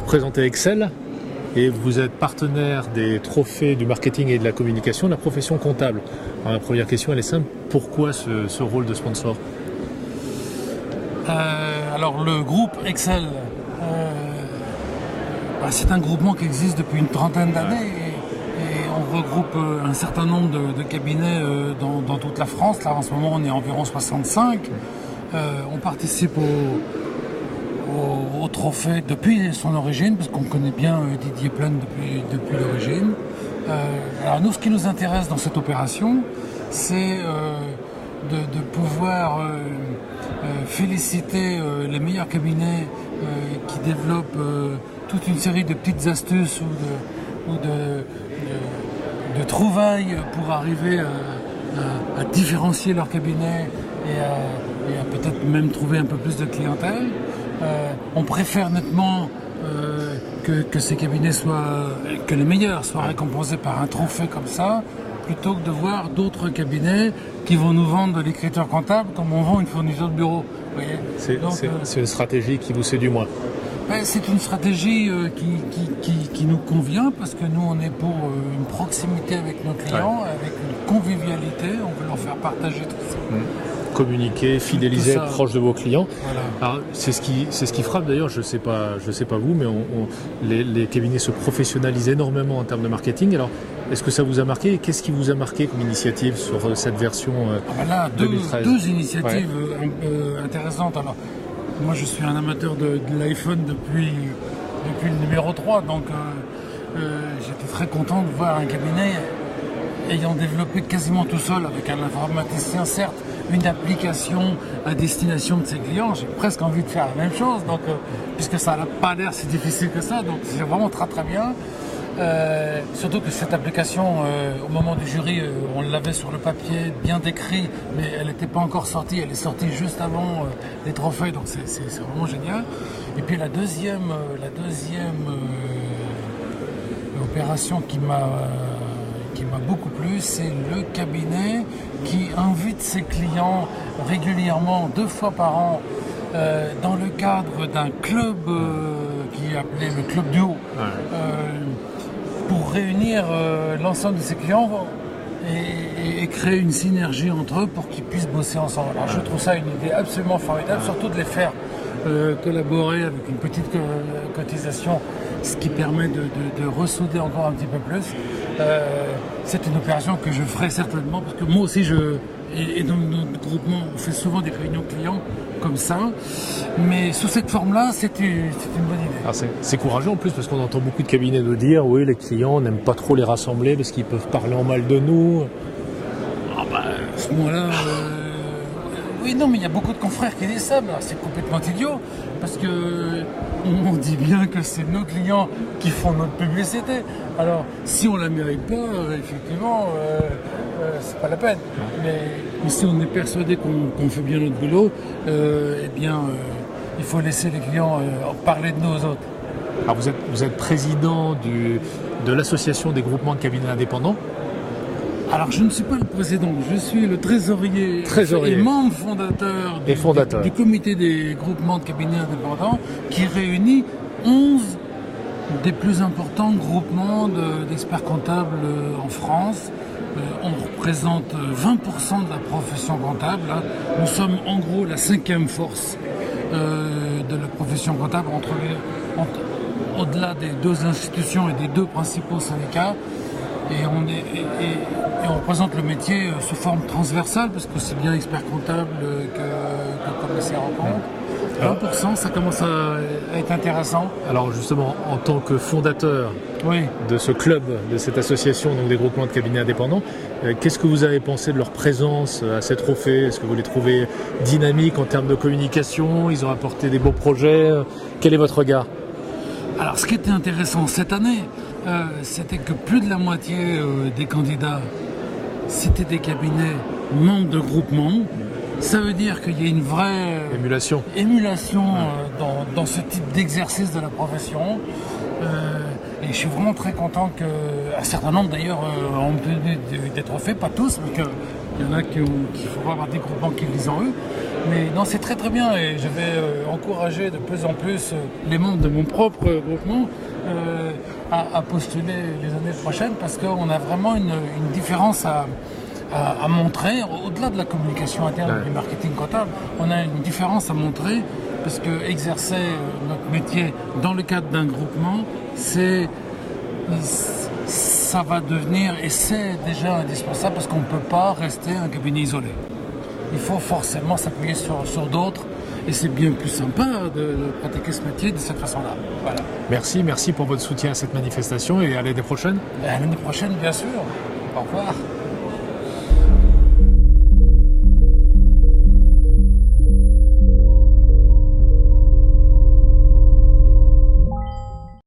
représentez Excel et vous êtes partenaire des trophées du marketing et de la communication de la profession comptable. Alors, la première question, elle est simple. Pourquoi ce rôle de sponsor ? Alors le groupe Excel, c'est un groupement qui existe depuis une trentaine d'années et on regroupe un certain nombre de cabinets dans toute la France. Là en ce moment on est environ 65. On participe au trophée depuis son origine, parce qu'on connaît bien Didier Plaine depuis l'origine. Alors nous, ce qui nous intéresse dans cette opération, c'est de pouvoir féliciter les meilleurs cabinets qui développent toute une série de petites astuces ou de trouvailles pour arriver à différencier leur cabinet et à peut-être même trouver un peu plus de clientèle. On préfère nettement que ces cabinets que les meilleurs soient récompensés par un trophée comme ça, plutôt que de voir d'autres cabinets qui vont nous vendre de l'écriture comptable comme on vend une fourniture de bureau. Vous voyez ? C'est une stratégie qui vous séduit moins. C'est une stratégie qui nous convient, parce que nous on est pour une proximité avec nos clients, avec une convivialité, on veut leur faire partager tout ça. Communiquer, fidéliser, être proche de vos clients. Voilà. Alors, c'est ce qui frappe d'ailleurs, je sais pas vous, mais les cabinets se professionnalisent énormément en termes de marketing. Alors, est-ce que ça vous a marqué et qu'est-ce qui vous a marqué comme initiative sur cette version 2013 ? Deux initiatives un peu intéressantes. Alors, moi je suis un amateur de l'iPhone depuis le numéro 3, donc j'étais très content de voir un cabinet ayant développé quasiment tout seul, avec un informaticien certes, une application à destination de ses clients. J'ai presque envie de faire la même chose, donc, puisque ça n'a pas l'air si difficile que ça, donc c'est vraiment très très bien. Surtout que cette application, au moment du jury, on l'avait sur le papier, bien décrit, mais elle n'était pas encore sortie, elle est sortie juste avant les trophées, donc c'est vraiment génial. Et puis la deuxième opération qui m'a beaucoup plu, c'est le cabinet qui invite ses clients régulièrement, 2 fois par an, dans le cadre d'un club qui est appelé le Club Duo, pour réunir l'ensemble de ses clients et créer une synergie entre eux pour qu'ils puissent bosser ensemble. Alors je trouve ça une idée absolument formidable, surtout de les faire collaborer avec une petite cotisation, ce qui permet de ressouder encore un petit peu plus. C'est une opération que je ferai certainement, parce que moi aussi et dans notre groupement on fait souvent des réunions clients comme ça, mais sous cette forme-là c'est une bonne idée. Alors c'est courageux en plus, parce qu'on entend beaucoup de cabinets nous dire oui, les clients n'aiment pas trop les rassembler parce qu'ils peuvent parler en mal de nous. À ce moment-là, oui, non, mais il y a beaucoup de confrères qui disent ça, mais c'est complètement idiot, parce que on dit bien que c'est nos clients qui font notre publicité. Alors, si on la mérite pas, effectivement, c'est pas la peine. Mais si on est persuadé qu'on fait bien notre boulot, il faut laisser les clients parler de nous aux autres. Alors, vous êtes président de l'association des groupements de cabinets indépendants. Alors je ne suis pas le président, je suis le trésorier. Et membre fondateur du comité des groupements de cabinets indépendants, qui réunit 11 des plus importants groupements d'experts comptables en France. On représente 20% de la profession comptable. Nous sommes en gros la 5e force de la profession comptable, au-delà des 2 institutions et des 2 principaux syndicats. Et on représente le métier sous forme transversale, parce que c'est bien expert comptable que commissaire en compte. 20%, ça commence à être intéressant. Alors justement, en tant que fondateur de ce club, de cette association, donc des groupements de cabinets indépendants, qu'est-ce que vous avez pensé de leur présence à ces trophées ? Est-ce que vous les trouvez dynamiques en termes de communication ? Ils ont apporté des beaux projets. Quel est votre regard ? Alors ce qui était intéressant cette année, c'était que plus de la moitié des candidats, c'était des cabinets membres de groupements. Ça veut dire qu'il y a une vraie émulation dans ce type d'exercice de la profession. Et je suis vraiment très content qu'un certain nombre d'ailleurs ont obtenu des trophées, pas tous, mais Il y en a qui font avoir des groupements qui les ont eux. Mais non, c'est très très bien et je vais encourager de plus en plus les membres de mon propre groupement à postuler les années prochaines parce qu'on a vraiment une différence à montrer, au-delà de la communication interne du marketing comptable, on a une différence à montrer parce que exercer notre métier dans le cadre d'un groupement, ça va devenir, et c'est déjà indispensable parce qu'on ne peut pas rester un cabinet isolé. Il faut forcément s'appuyer sur d'autres et c'est bien plus sympa de pratiquer ce métier de cette façon-là. Voilà. Merci pour votre soutien à cette manifestation et à l'année prochaine. À l'année prochaine, bien sûr. Au revoir.